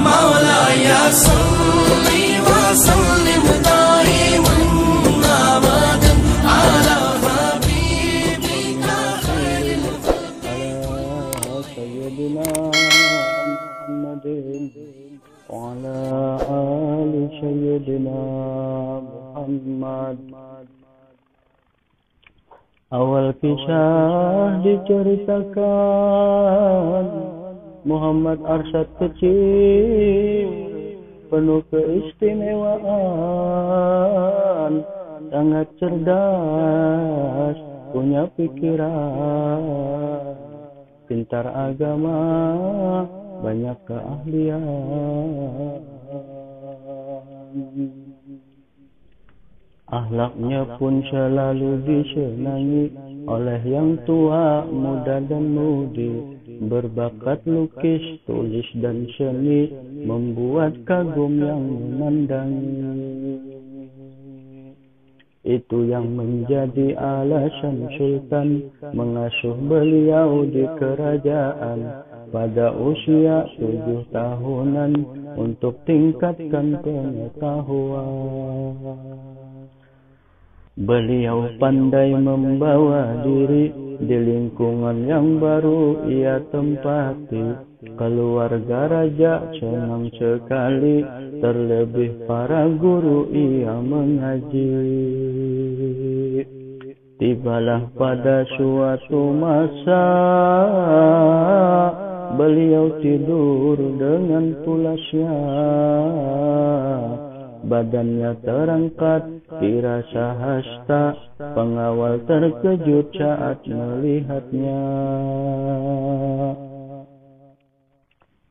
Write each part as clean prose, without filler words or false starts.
مولاي صل وسلم دائما أبدا على حبيبك خير الخلق على سيدنا محمد وعلى آل سيدنا Muhammad. Awal kisah diceritakan Muhammad Arsyad kecil, penuh keistimewaan, sangat cerdas, punya pikiran, pintar agama, banyak keahlian. Akhlaknya pun selalu disenangi oleh yang tua, muda dan mudi. Berbakat lukis, tulis dan seni, membuat kagum yang memandangi. Itu yang menjadi alasan Sultan mengasuh beliau di kerajaan pada usia 7 tahunan untuk tingkatkan pengetahuan. Beliau pandai membawa diri di lingkungan yang baru ia tempati. Keluarga raja senang sekali, terlebih para guru ia mengaji. Tibalah pada suatu masa beliau tidur dengan pulasnya. Badannya terangkat, dirasa hasta. Pengawal terkejut saat melihatnya.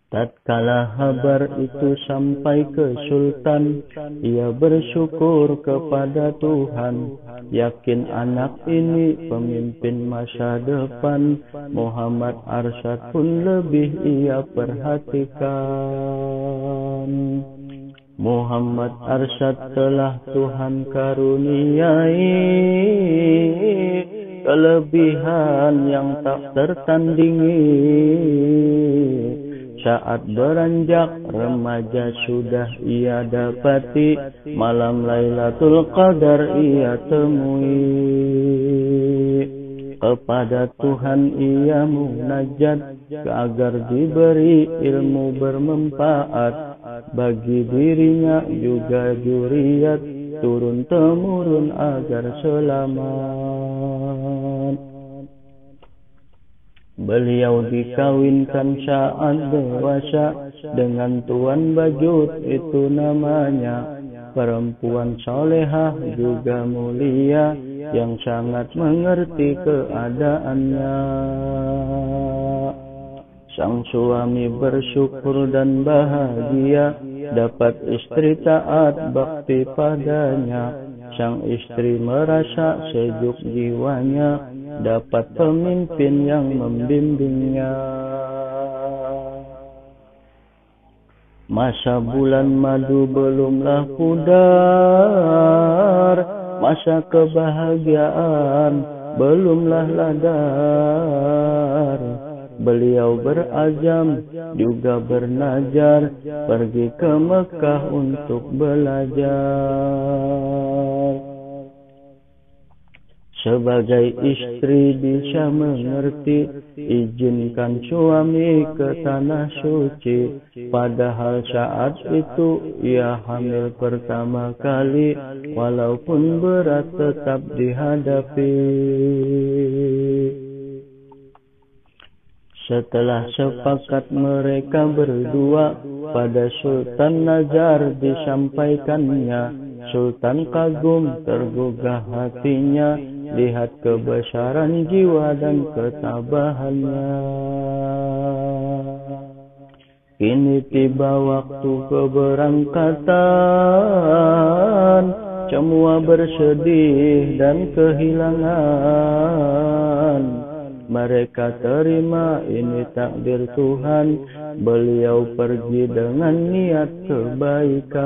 Tatkala kabar itu sampai ke Sultan, ia bersyukur kepada Tuhan, yakin anak ini pemimpin masa depan. Muhammad Arsyad pun lebih ia perhatikan. Muhammad Arsyad telah Tuhan karuniai kelebihan yang tak tertandingi. Saat beranjak remaja sudah ia dapati, malam Lailatul Qadar ia temui. Kepada Tuhan ia munajat agar diberi ilmu bermanfaat bagi dirinya juga zuriat turun temurun agar selamat. Beliau dikawinkan saat dewasa dengan Tuan Bajut, itu namanya. Perempuan solehah juga mulia yang sangat mengerti keadaannya. Sang suami bersyukur dan bahagia dapat istri taat bakti padanya. Sang istri merasa sejuk jiwanya dapat pemimpin yang membimbingnya. Masa bulan madu belumlah pudar, masa kebahagiaan belumlah ladar. Beliau berazam juga bernajar pergi ke Mekah untuk belajar. Sebagai istri bisa mengerti, izinkan suami ke tanah suci. Padahal saat itu ia hamil pertama kali, walaupun berat tetap dihadapi. Setelah sepakat mereka berdua, pada Sultan Nazar disampaikannya. Sultan kagum, tergugah hatinya, lihat kebesaran jiwa dan ketabahannya. Kini tiba waktu keberangkatan, semua bersedih dan kehilangan. Mereka terima ini takdir Tuhan, beliau pergi dengan niat kebaikan.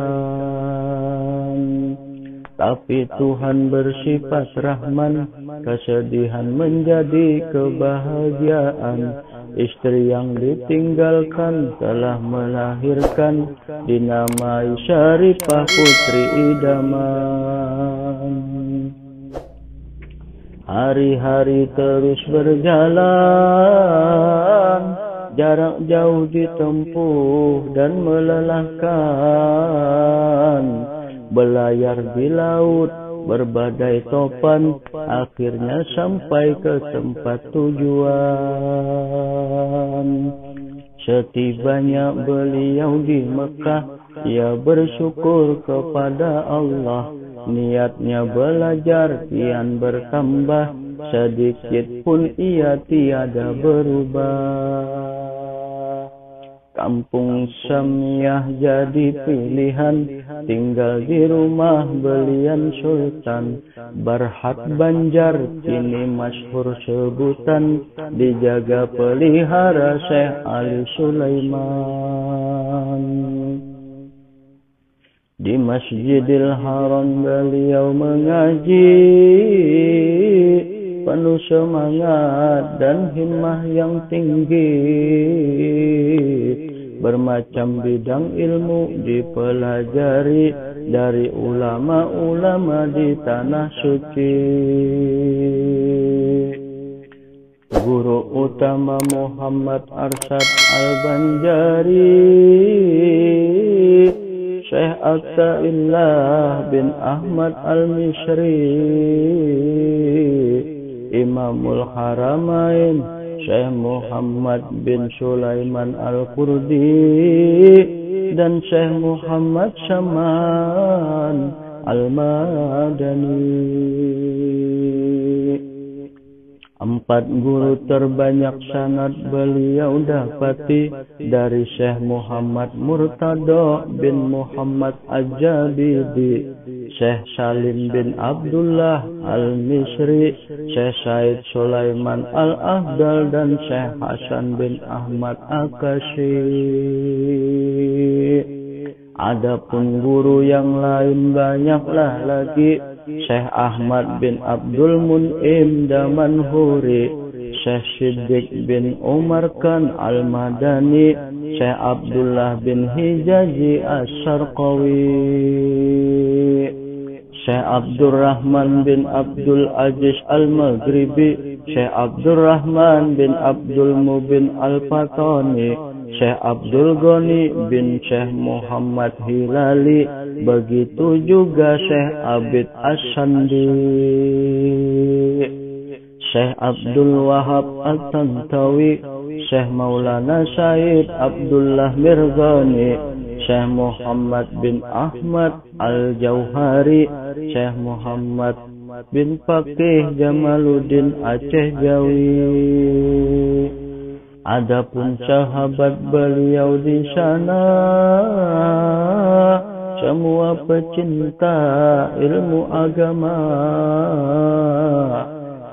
Tapi Tuhan bersifat Rahman, kesedihan menjadi kebahagiaan. Istri yang ditinggalkan telah melahirkan, dinamai Syarifah putri idaman. Hari-hari terus berjalan, jarak jauh ditempuh dan melelahkan. Belayar di laut berbadai topan, akhirnya sampai ke tempat tujuan. Setibanya beliau di Mekah, ia bersyukur kepada Allah. Niatnya belajar kian bertambah, sedikit pun ia tiada berubah. Kampung Samyah jadi pilihan, tinggal di rumah belian Sultan. Barhat Banjar kini masyhur sebutan, dijaga pelihara Syekh Ali Sulaiman. Di Masjidil Haram beliau mengaji, penuh semangat dan himmah yang tinggi. Bermacam bidang ilmu dipelajari dari ulama-ulama di tanah suci. Guru utama Muhammad Arsyad Al-Banjari, Syekh Attaillah bin Ahmad Al-Misri, Imamul Haramain Syekh Muhammad bin Sulaiman Al-Qurdi, dan Syekh Muhammad Syaman Al-Madani. 4 guru terbanyak sanad beliau dapati, dari Syekh Muhammad Murtado bin Muhammad Al-Jabidi, Syekh Salim bin Abdullah Al-Misri, Syekh Said Sulaiman Al-Afdal, dan Syekh Hasan bin Ahmad Akashi. Adapun guru yang lain banyaklah lagi, Syekh Ahmad bin Abdul Mun'im Damanhuri, Syekh Siddiq bin Umar Khan Al-Madani, Syekh Abdullah bin Hijazi As-Sarqawi, Syekh Abdurrahman bin Abdul Aziz Al-Maghribi, Syekh Abdurrahman bin Abdul Mubin Al-Fatani, Syekh Abdul Ghani bin Syekh Muhammad Hilali, begitu juga Syekh Abid As-Sandi, Syekh Abdul Wahab Al-Tantawi, Syekh Maulana Said Abdullah Mirzani, Syekh Muhammad bin Ahmad Al-Jauhari, Syekh Muhammad bin Faqih Jamaluddin Aceh Jawi. Adapun sahabat beliau di sana, semua pecinta ilmu agama.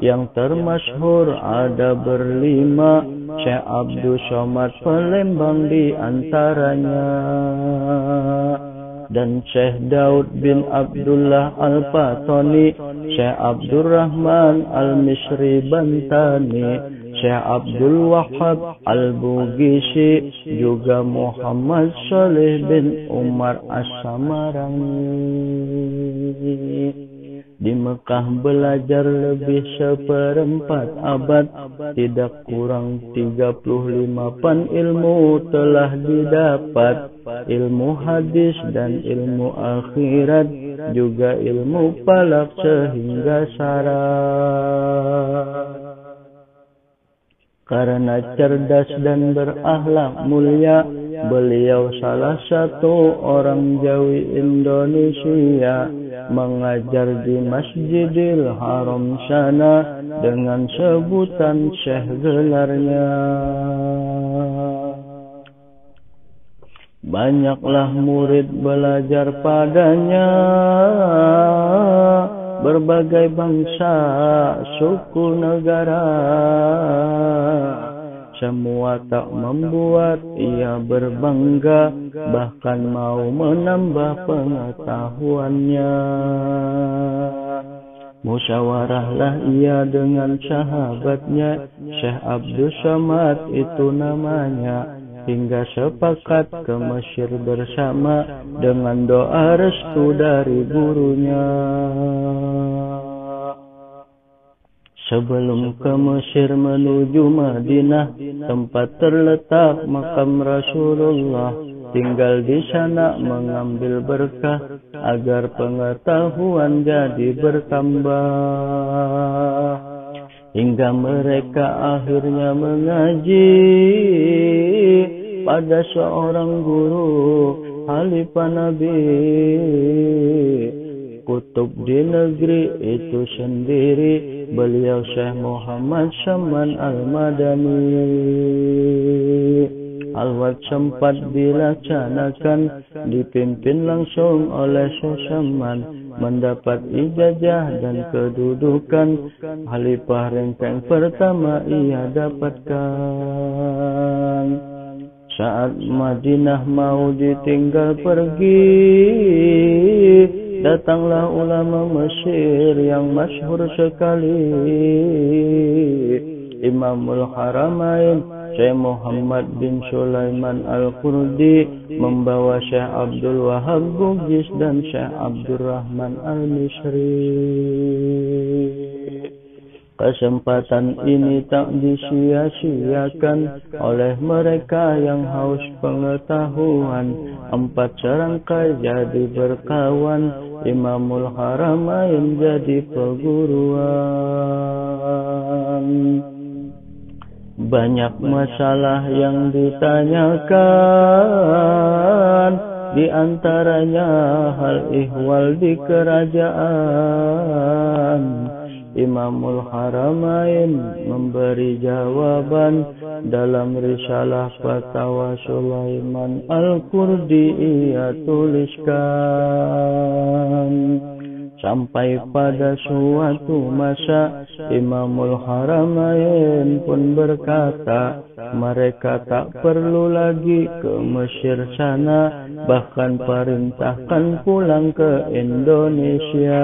Yang termasyhur ada berlima, Syekh Abdul Somad Palembang di antaranya, dan Syekh Daud bin Abdullah Al-Fatani, Syekh Abdurrahman Al-Misri Bantani, Syekh Abdul Wahab Al-Bugisi, juga Muhammad Saleh bin Umar As-Samarani. Di Mekah belajar lebih 1/4 abad, tidak kurang 35 pan ilmu telah didapat. Ilmu hadis dan ilmu akhirat, juga ilmu falak sehingga syarat. Karena cerdas dan berakhlak mulia, beliau salah satu orang Jawi Indonesia, mengajar di Masjidil Haram sana dengan sebutan Syekh gelarnya. Banyaklah murid belajar padanya, berbagai bangsa, suku, negara. Semua tak membuat ia berbangga, bahkan mau menambah pengetahuannya. Musyawarahlah ia dengan sahabatnya, Syekh Abdul Somad itu namanya, hingga sepakat ke Mesir bersama dengan doa restu dari gurunya. Sebelum ke Mesir menuju Madinah, tempat terletak makam Rasulullah, tinggal di sana mengambil berkah agar pengetahuan jadi bertambah. Hingga mereka akhirnya mengaji pada seorang guru Khalifah Nabi. Kutub di negeri itu sendiri, beliau Syekh Muhammad Saman Al-Madani. Halwat sempat dilaksanakan, dipimpin langsung oleh Syekh Saman, mendapat ijazah dan kedudukan Khalifah rangkaian pertama ia dapatkan. Saat Madinah mau ditinggal pergi, datanglah ulama Mesir yang masyhur sekali, Imamul Haramain Syekh Muhammad bin Sulaiman Al-Qurdi, membawa Syekh Abdul Wahab Bugis dan Syekh Abdurrahman Al-Misri. Kesempatan ini tak disia-siakan oleh mereka yang haus pengetahuan. 4 serangkai jadi berkawan, Imamul Haramain jadi perguruan. Banyak masalah yang ditanyakan, di antaranya hal ihwal di kerajaan. Imamul Haramain memberi jawaban dalam risalah Fatwa Sulaiman Al-Qurdi ia tuliskan. Sampai pada suatu masa Imamul Haramain pun berkata, mereka tak perlu lagi ke Mesir sana, bahkan perintahkan pulang ke Indonesia.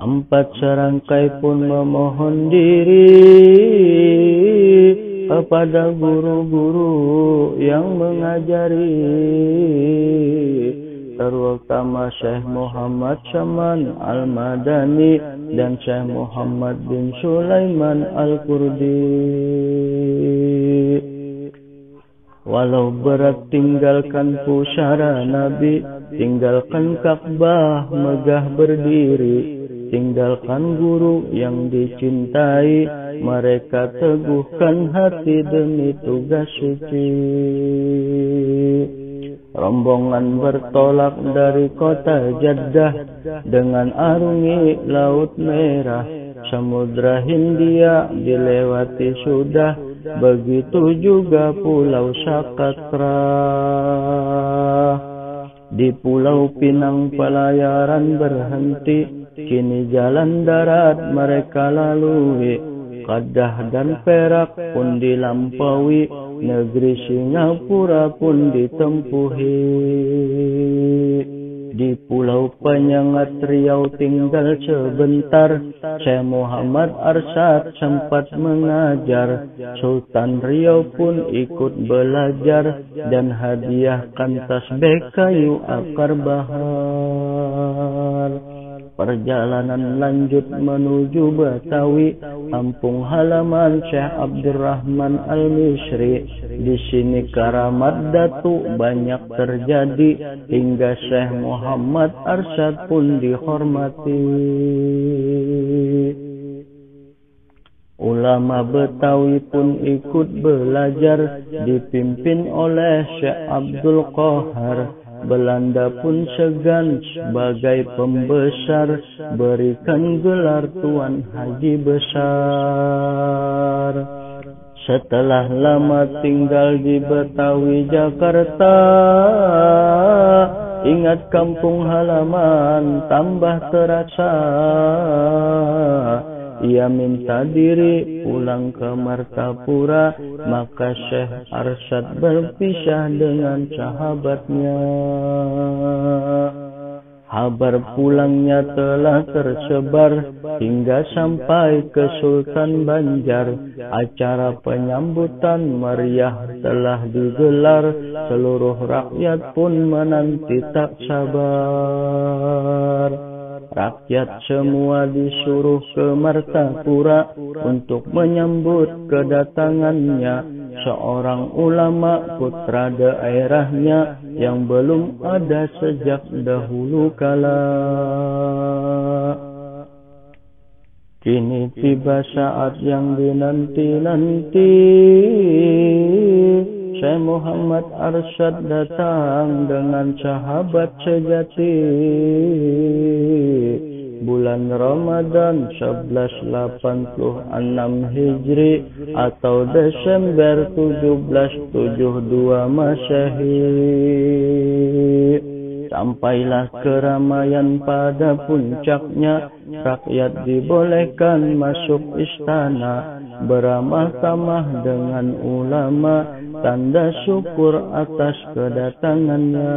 4 serangkai pun memohon diri kepada guru-guru yang mengajari, terutama Syekh Muhammad Saman Al-Madani dan Syekh Muhammad bin Sulaiman Al-Qurdi. Walau berat tinggalkan pusara Nabi, tinggalkan Ka'bah megah berdiri, tinggalkan guru yang dicintai, mereka teguhkan hati demi tugas suci. Rombongan bertolak dari kota Jeddah dengan arungi Laut Merah, Samudra Hindia dilewati sudah, begitu juga Pulau Sakatra. Di Pulau Pinang pelayaran berhenti, kini jalan darat mereka lalui. Kedah dan Perak pun dilampaui, negeri Singapura pun ditempuhi. Di Pulau Penyengat Riau tinggal sebentar, Syekh Muhammad Arsyad sempat mengajar. Sultan Riau pun ikut belajar dan hadiahkan tasbih kayu akar bahar. Perjalanan lanjut menuju Betawi, kampung halaman Syekh Abdurrahman Al-Misri. Di sini karamat Datuk banyak terjadi, hingga Syekh Muhammad Arsyad pun dihormati. Ulama Betawi pun ikut belajar, dipimpin oleh Syekh Abdul Qahar. Belanda pun segan sebagai pembesar, berikan gelar Tuan Haji Besar. Setelah lama tinggal di Betawi Jakarta, ingat kampung halaman tambah terasa. Ia minta diri pulang ke Martapura, maka Syekh Arsyad berpisah dengan sahabatnya. Kabar pulangnya telah tersebar hingga sampai ke Sultan Banjar. Acara penyambutan meriah telah digelar, seluruh rakyat pun menanti tak sabar. Rakyat semua disuruh ke Martapura untuk menyambut kedatangannya seorang ulama putra daerahnya yang belum ada sejak dahulu kala. Kini tiba saat yang dinanti-nanti, Syekh Muhammad Arsyad datang dengan sahabat sejati. Bulan Ramadan 1186 Hijri atau Desember 1772 Masehi. Sampailah keramaian pada puncaknya, rakyat dibolehkan masuk istana, beramah tamah dengan ulama, tanda syukur atas kedatangannya.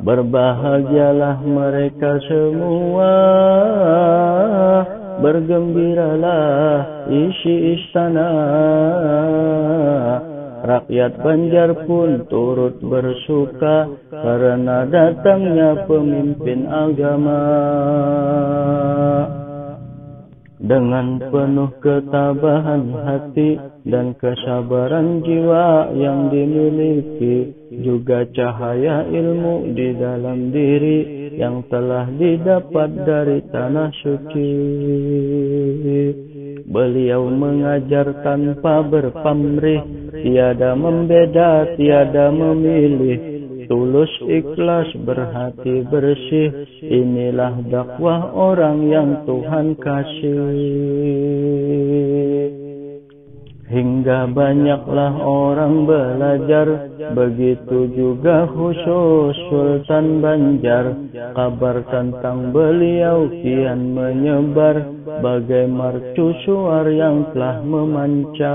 Berbahagialah mereka semua, bergembiralah isi istana. Rakyat Banjar pun turut bersuka karena datangnya pemimpin agama. Dengan penuh ketabahan hati dan kesabaran jiwa yang dimiliki, juga cahaya ilmu di dalam diri yang telah didapat dari tanah suci. Beliau mengajar tanpa berpamrih, tiada membeda, tiada memilih. Tulus ikhlas berhati bersih, inilah dakwah orang yang Tuhan kasih. Hingga banyaklah orang belajar, begitu juga khusus Sultan Banjar. Kabar tentang beliau kian menyebar, bagai mercusuar yang telah memancar.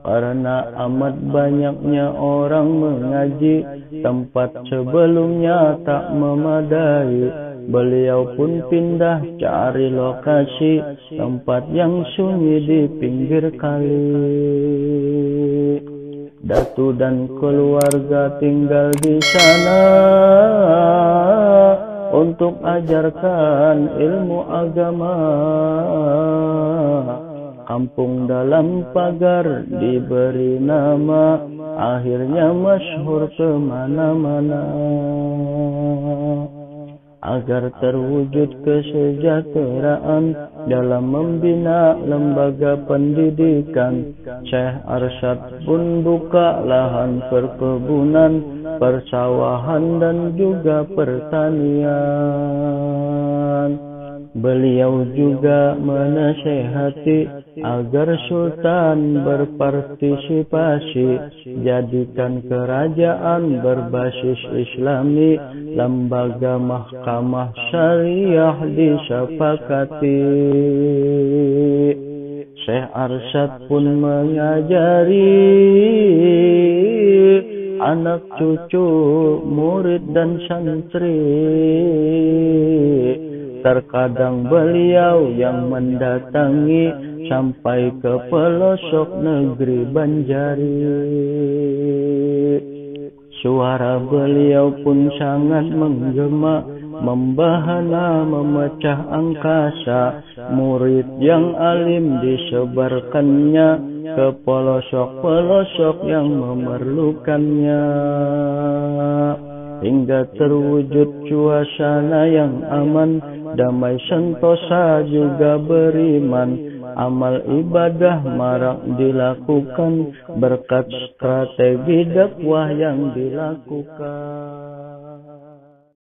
Karena amat banyaknya orang mengaji, tempat sebelumnya tak memadai. Beliau pun pindah cari lokasi, tempat yang sunyi di pinggir kali. Datu dan keluarga tinggal di sana untuk ajarkan ilmu agama. Kampung dalam pagar diberi nama, akhirnya masyhur kemana-mana. Agar terwujud kesejahteraan dalam membina lembaga pendidikan, Syekh Arsyad pun buka lahan perkebunan, persawahan dan juga pertanian. Beliau juga menasihati agar Sultan berpartisipasi, jadikan kerajaan berbasis Islami, lembaga mahkamah syariah disepakati. Syekh Arsyad pun mengajari anak cucu, murid dan santri. Terkadang beliau yang mendatangi sampai ke pelosok negeri Banjari. Suara beliau pun sangat menggema, membahana, memecah angkasa. Murid yang alim disebarkannya ke pelosok-pelosok yang memerlukannya, hingga terwujud suasana yang aman, damai sentosa juga beriman. Amal ibadah marak dilakukan berkat strategi dakwah yang dilakukan.